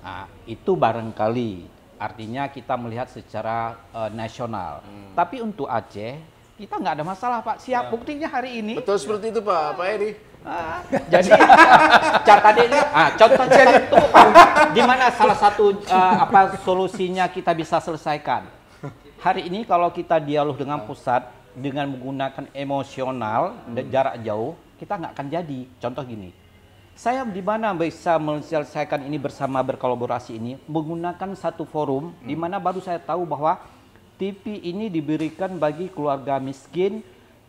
Nah, itu barangkali artinya kita melihat secara nasional. Tapi untuk Aceh kita nggak ada masalah Pak, siap. Buktinya hari ini. Betul seperti itu Pak Eri. Jadi catatannya, contohnya itu gimana salah satu solusinya kita bisa selesaikan. Hari ini kalau kita dialog dengan pusat dengan menggunakan emosional dan jarak jauh, kita nggak akan jadi. Contoh gini, saya di mana bisa menyelesaikan ini bersama berkolaborasi ini menggunakan satu forum di mana baru saya tahu bahwa TV ini diberikan bagi keluarga miskin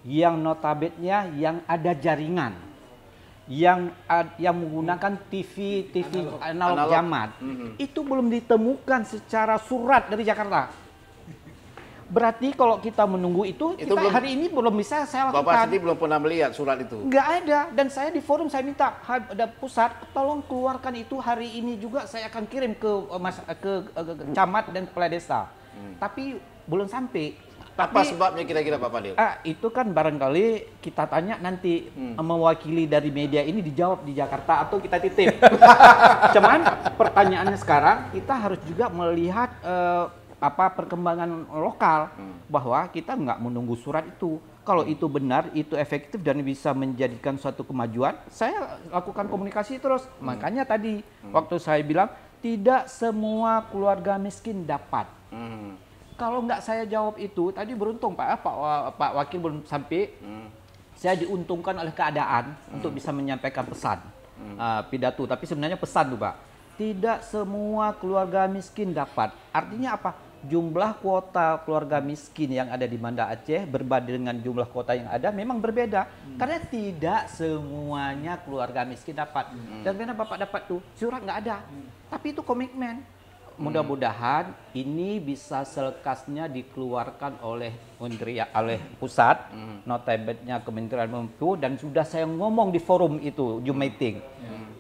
yang notabene yang ada jaringan, yang menggunakan TV analog jamat, itu belum ditemukan secara surat dari Jakarta. Berarti kalau kita menunggu itu kita belum, hari ini belum bisa saya lakukan. Bapak sendiri belum pernah melihat surat itu? Nggak ada. Dan saya di forum saya minta ada pusat tolong keluarkan itu hari ini juga, saya akan kirim ke camat dan kepala desa. Tapi belum sampai. Apa sebabnya kira-kira Pak Fadil? Itu kan barangkali kita tanya nanti mewakili dari media ini dijawab di Jakarta atau kita titip. Cuman pertanyaannya sekarang kita harus juga melihat perkembangan lokal, bahwa kita nggak menunggu surat itu. Kalau itu benar, itu efektif dan bisa menjadikan suatu kemajuan, saya lakukan komunikasi terus. Makanya tadi waktu saya bilang tidak semua keluarga miskin dapat. Kalau nggak saya jawab itu, tadi beruntung Pak Wakil belum sampai, saya diuntungkan oleh keadaan untuk bisa menyampaikan pesan pidato. Tapi sebenarnya pesan tuh Pak, tidak semua keluarga miskin dapat. Artinya apa? Jumlah kuota keluarga miskin yang ada di Banda Aceh berbanding dengan jumlah kuota yang ada memang berbeda. Karena tidak semuanya keluarga miskin dapat. Dan karena Bapak dapat tuh, surat nggak ada. Tapi itu komitmen. Mudah-mudahan ini bisa selekasnya dikeluarkan oleh pusat, notabene Kementerian Menlu, dan sudah saya ngomong di forum itu, Zoom meeting,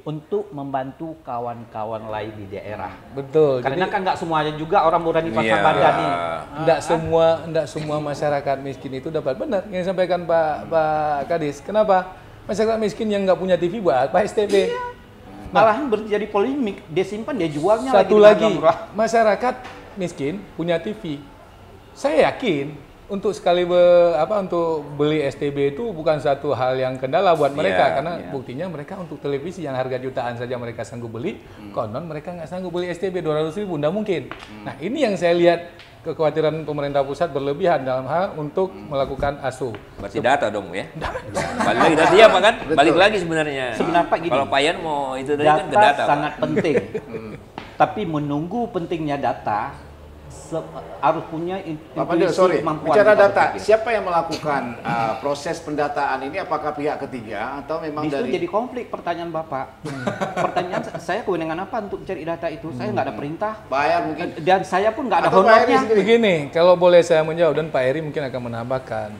untuk membantu kawan-kawan lain di daerah. Betul. Karena kan nggak semuanya juga orang murah di pasar Banda nih. Nggak semua masyarakat miskin itu dapat. Benar yang disampaikan Pak Kadis. Kenapa masyarakat miskin yang nggak punya TV buat apa STB? Malahan terjadi polemik, dia simpan, dia jualnya satu lagi masyarakat miskin punya TV. Saya yakin untuk untuk beli STB itu bukan satu hal yang kendala buat mereka, karena buktinya mereka untuk televisi yang harga jutaan saja mereka sanggup beli, konon mereka nggak sanggup beli STB 200.000, nggak mungkin. Nah ini yang saya lihat kekhawatiran pemerintah pusat berlebihan dalam hal untuk melakukan ASO. Berarti data dong ya? Balik lagi tadi apa kan? Balik lagi sebenarnya. Sebenarnya gini, kalau Pak Yan mau itu tadi kan ke data. Sangat penting. Tapi menunggu pentingnya data harus punya kemampuan. Bicara data, siapa yang melakukan proses pendataan ini? Apakah pihak ketiga atau memang dari? Jadi konflik pertanyaan Bapak. Pertanyaan saya kewenangan apa untuk cari data itu? Saya nggak ada perintah. Bayar mungkin. Dan saya pun nggak ada honornya. Begini, kalau boleh saya menjawab dan Pak Eri mungkin akan menambahkan.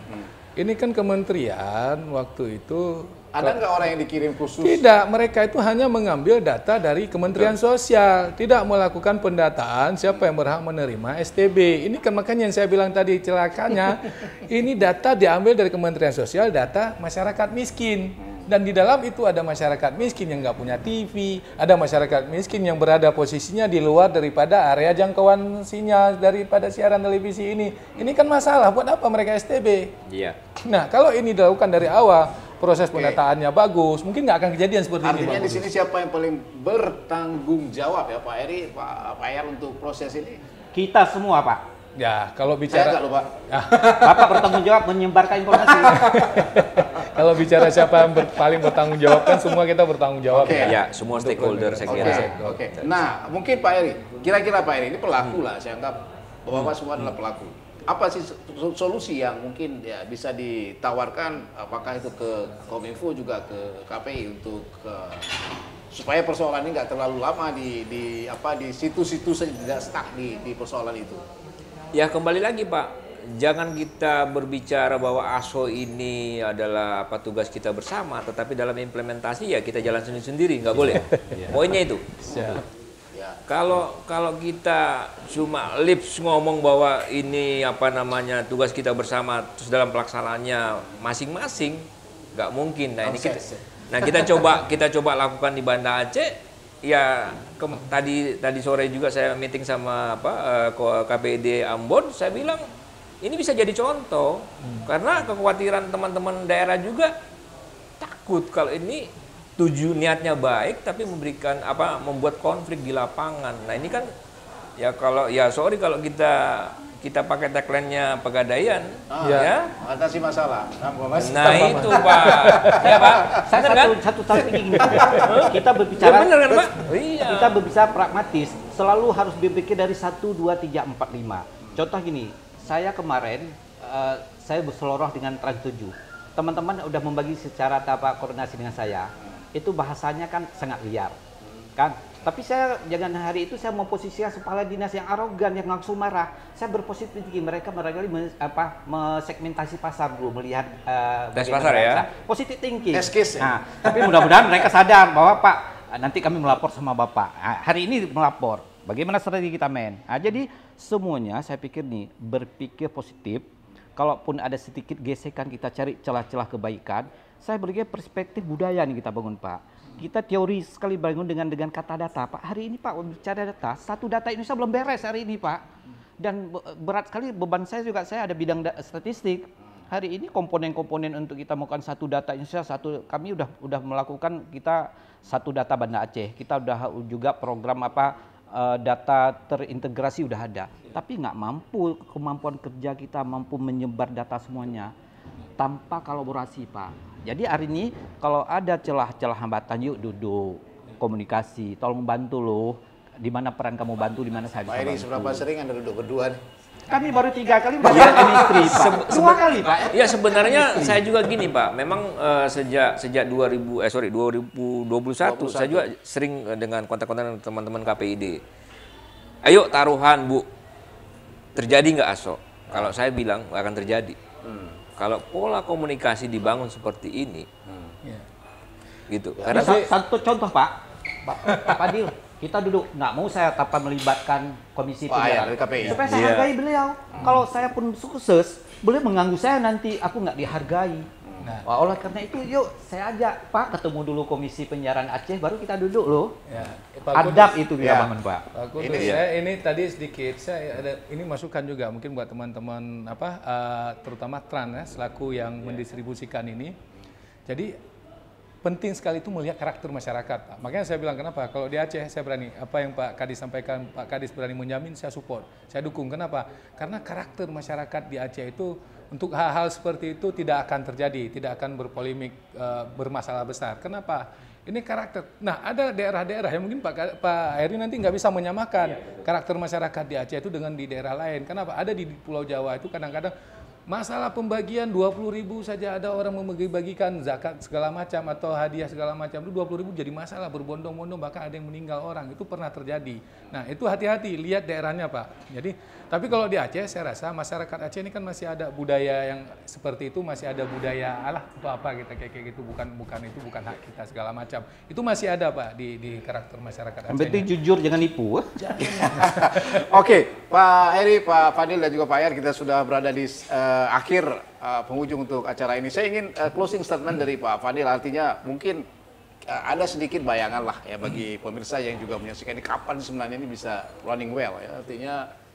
Ini kan kementerian waktu itu. Ada nggak orang yang dikirim khusus? Tidak, mereka itu hanya mengambil data dari Kementerian Sosial, tidak melakukan pendataan siapa yang berhak menerima STB. Ini kan makanya yang saya bilang tadi celakanya, ini data diambil dari Kementerian Sosial, data masyarakat miskin. Dan di dalam itu ada masyarakat miskin yang nggak punya TV, ada masyarakat miskin yang berada posisinya di luar daripada area jangkauan sinyal daripada siaran televisi ini. Ini kan masalah, buat apa mereka STB? Iya. Nah, kalau ini dilakukan dari awal, proses pendataannya bagus, mungkin nggak akan kejadian seperti ini. Artinya di sini siapa yang paling bertanggung jawab ya Pak Eri, Pak Yan untuk proses ini? Kita semua Pak. Ya, kalau bicara... Saya nggak lupa. Bapak bertanggung jawab menyebarkan informasi. Kalau bicara siapa yang paling bertanggung jawab, kan semua kita bertanggung jawab. Ya, semua stakeholder saya kira. Nah, mungkin Pak Eri, kira-kira Pak Eri ini pelaku lah, saya anggap Bapak semua adalah pelaku. Apa sih solusi yang mungkin ya bisa ditawarkan, apakah itu ke Kominfo juga ke KPI untuk supaya persoalan ini nggak terlalu lama di situ-situ saja, tidak stuck di persoalan itu? Ya kembali lagi Pak, jangan kita berbicara bahwa ASO ini adalah tugas kita bersama, tetapi dalam implementasi ya kita jalan sendiri-sendiri, nggak boleh. Poinnya itu. Kalau kita cuma lips ngomong bahwa ini tugas kita bersama, terus dalam pelaksanaannya masing-masing, nggak mungkin. Nah ini kita coba lakukan di Banda Aceh. Ya tadi sore juga saya meeting sama KPD Ambon, saya bilang ini bisa jadi contoh karena kekhawatiran teman-teman daerah juga takut kalau ini niatnya baik tapi membuat konflik di lapangan. Nah ini kan ya kalau kita pakai tagline-nya Pegadaian, ya atasi masalah. Nah itu Pak, ya Pak. Satu gini, kita berbicara, ya, bener kan Pak? Iya. Kita berbicara pragmatis, selalu harus berpikir dari 1, 2, 3, 4, 5. Contoh gini, saya kemarin saya berseloroh dengan Trans 7. Teman-teman udah membagi secara koordinasi dengan saya. Itu bahasanya kan sangat liar, kan? Tapi saya jangan hari itu saya memposisikan kepala dinas yang arogan, yang langsung marah. Saya berpositif tinggi, mereka barangkali mensegmentasi pasar dulu, melihat tes pasar ya. Positif thinking. Nah, tapi mudah-mudahan mereka sadar bahwa Pak, nanti kami melapor sama Bapak. Nah, hari ini melapor. Bagaimana strategi kita men? Nah, jadi semuanya saya pikir nih berpikir positif. Kalaupun ada sedikit gesekan kita cari celah-celah kebaikan. Saya berpikir perspektif budaya nih kita bangun Pak. Kita teori sekali bangun dengan kata data, Pak. Hari ini Pak bicara data, satu data Indonesia belum beres hari ini Pak. Dan berat sekali beban saya juga, saya ada bidang statistik. Hari ini komponen-komponen untuk kita melakukan satu data Indonesia, kami udah melakukan kita satu data Banda Aceh. Kita udah juga program data terintegrasi udah ada. Tapi nggak mampu kemampuan kerja kita mampu menyebar data semuanya tanpa kolaborasi Pak. Jadi hari ini kalau ada celah-celah hambatan, yuk duduk, komunikasi, tolong bantu loh. Di mana peran kamu bantu, di mana saya bisa bantu. Seberapa sering Anda duduk berdua nih? Kami baru 3 kali belajar chemistry Pak. 2 kali Pak. Ya sebenarnya saya juga gini Pak, memang sejak 2021 saya juga sering dengan kontak-kontak teman-teman KPID. Ayo taruhan Bu, terjadi nggak ASO? Kalau saya bilang nggak akan terjadi. Kalau pola komunikasi dibangun seperti ini, gitu. Karena satu contoh Pak Fadil, kita duduk, nggak mau saya tanpa melibatkan komisi penyiaran supaya saya hargai beliau. Kalau saya pun sukses, beliau mengganggu saya nanti, aku nggak dihargai. Oleh karena itu, yuk saya ajak Pak ketemu dulu komisi penyiaran Aceh, baru kita duduk loh. Adab itu kita bangun Pak. Ini tadi sedikit, saya ada ini masukan juga mungkin buat teman-teman terutama Tran ya, selaku yang mendistribusikan ini. Jadi penting sekali itu melihat karakter masyarakat Pak. Makanya saya bilang kenapa kalau di Aceh saya berani, apa yang Pak Kadis sampaikan, Pak Kadis berani menjamin, saya support, saya dukung. Kenapa? Karena karakter masyarakat di Aceh itu untuk hal-hal seperti itu tidak akan terjadi, tidak akan berpolemik, bermasalah besar. Kenapa? Ini karakter. Nah, ada daerah-daerah yang mungkin Pak Heri nanti nggak bisa menyamakan karakter masyarakat di Aceh itu dengan di daerah lain. Kenapa? Ada di Pulau Jawa itu kadang-kadang masalah pembagian 20.000 saja ada orang membagi-bagikan zakat segala macam atau hadiah segala macam itu 20.000 jadi masalah berbondong-bondong, bahkan ada yang meninggal orang, itu pernah terjadi. Nah itu hati-hati, lihat daerahnya Pak. Jadi tapi kalau di Aceh saya rasa masyarakat Aceh ini kan masih ada budaya yang seperti itu, masih ada budaya apa kita kayak gitu, bukan hak kita segala macam, itu masih ada Pak di karakter masyarakat Aceh. Yang penting jujur, jangan nipu. Oke, Pak Heri, Pak Fadil dan juga Pak Ayar, kita sudah berada di akhir penghujung untuk acara ini. Saya ingin closing statement dari Pak Fadil, artinya mungkin ada sedikit bayangan lah ya bagi pemirsa yang juga menyaksikan ini kapan sebenarnya ini bisa running well ya, artinya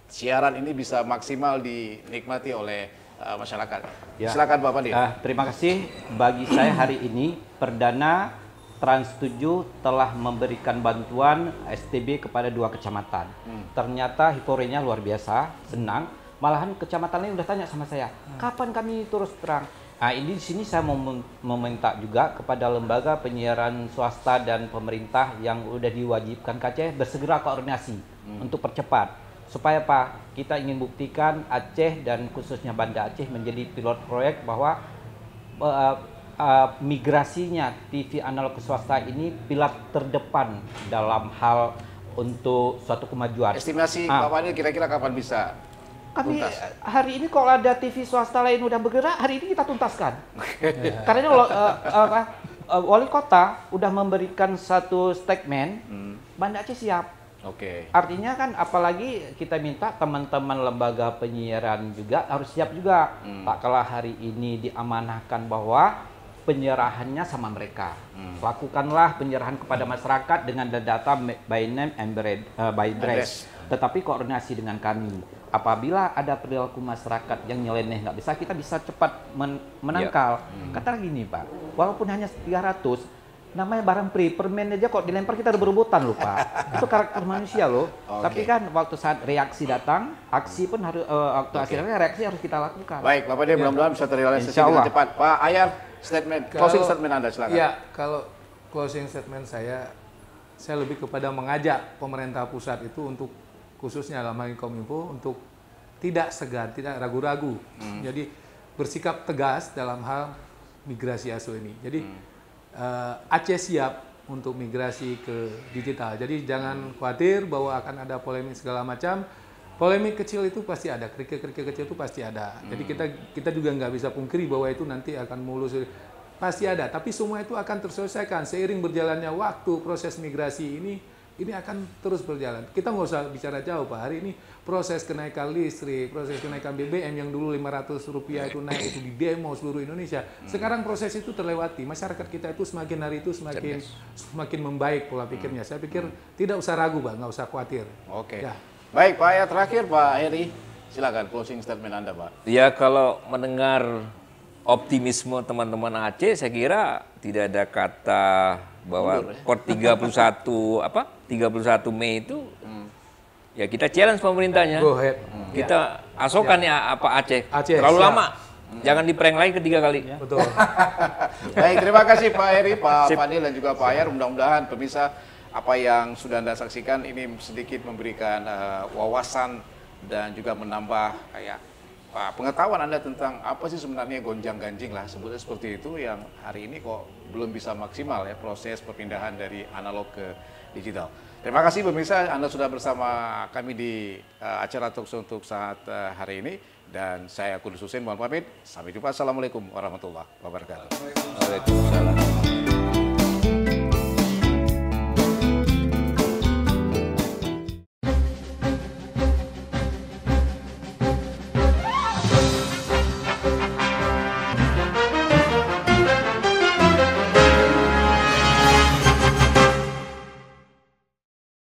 siaran ini bisa maksimal dinikmati oleh masyarakat. Ya. Silakan Pak Fadil. Terima kasih. Bagi saya hari ini perdana Trans 7 telah memberikan bantuan STB kepada 2 kecamatan. Ternyata euforianya luar biasa, senang. Malahan kecamatan lain udah tanya sama saya, kapan kami terus terang? Nah, ini di sini saya mau meminta juga kepada lembaga penyiaran swasta dan pemerintah yang udah diwajibkan Aceh bersegera koordinasi untuk percepat. Supaya Pak, kita ingin buktikan Aceh dan khususnya Banda Aceh menjadi pilot proyek bahwa migrasinya TV analog ke swasta ini pilar terdepan dalam hal untuk suatu kemajuan. Estimasi Pak Fadil kira-kira kapan bisa? Kami hari ini kalau ada TV swasta lain udah bergerak, hari ini kita tuntaskan. Karena wali kota udah memberikan satu statement, Banda Aceh siap. Artinya kan apalagi kita minta teman-teman lembaga penyiaran juga harus siap juga. Pak, kalau hari ini diamanahkan bahwa penyerahannya sama mereka. Lakukanlah penyerahan kepada masyarakat dengan data by name and by address. Tetapi koordinasi dengan kami. Apabila ada perilaku masyarakat yang nyeleneh nggak bisa, kita bisa cepat menangkal. Kata gini Pak, walaupun hanya 300, namanya barang permen aja kok dilempar kita ada berebutan loh Pak. Itu karakter manusia loh. Tapi kan waktu saat reaksi datang, aksi pun harus waktu hasilnya reaksi harus kita lakukan. Baik, Bapak Dia mudah-mudahan bisa terrealisasi dengan cepat. Pak Ayar, closing statement Anda silakan. Iya, kalau closing statement saya lebih kepada mengajak pemerintah pusat itu untuk khususnya dalam hal Kominfo untuk tidak segan, tidak ragu-ragu. Jadi bersikap tegas dalam hal migrasi ASO ini. Jadi Aceh siap untuk migrasi ke digital. Jadi jangan khawatir bahwa akan ada polemik segala macam. Polemik kecil itu pasti ada, kerikil-kerikil kecil itu pasti ada. Jadi kita juga nggak bisa pungkiri bahwa itu nanti akan mulus. Pasti ada, tapi semua itu akan terselesaikan seiring berjalannya waktu. Proses migrasi ini akan terus berjalan. Kita nggak usah bicara jauh, Pak. Hari ini proses kenaikan listrik, proses kenaikan BBM yang dulu Rp500 itu naik itu di demo seluruh Indonesia. Sekarang proses itu terlewati. Masyarakat kita itu semakin hari itu semakin membaik pola pikirnya. Saya pikir tidak usah ragu, Pak, nggak usah khawatir. Oke. Ya. Baik, Pak, ya terakhir Pak Heri, silakan closing statement Anda, Pak. Ya kalau mendengar optimisme teman-teman Aceh, saya kira tidak ada kata bahwa KOT 31 Mei itu ya kita challenge pemerintahnya. Go ahead. Kita asokan ya apa Aceh. siap. Terlalu lama. Jangan diprank lagi ketiga kali. Betul. Baik, terima kasih Pak Heri, Pak Fadil dan juga Pak Ayar. Mudah-mudahan pemirsa apa yang sudah Anda saksikan ini sedikit memberikan wawasan dan juga menambah kayak pengetahuan Anda tentang apa sih sebenarnya gonjang-ganjing lah sebetulnya seperti itu yang hari ini kok belum bisa maksimal ya proses perpindahan dari analog ke digital. Terima kasih pemirsa, Anda sudah bersama kami di acara Talkshow untuk saat hari ini dan saya Kudus Hussein mohon pamit. Sampai jumpa. Assalamualaikum warahmatullahi wabarakatuh. Waalaikumsalam.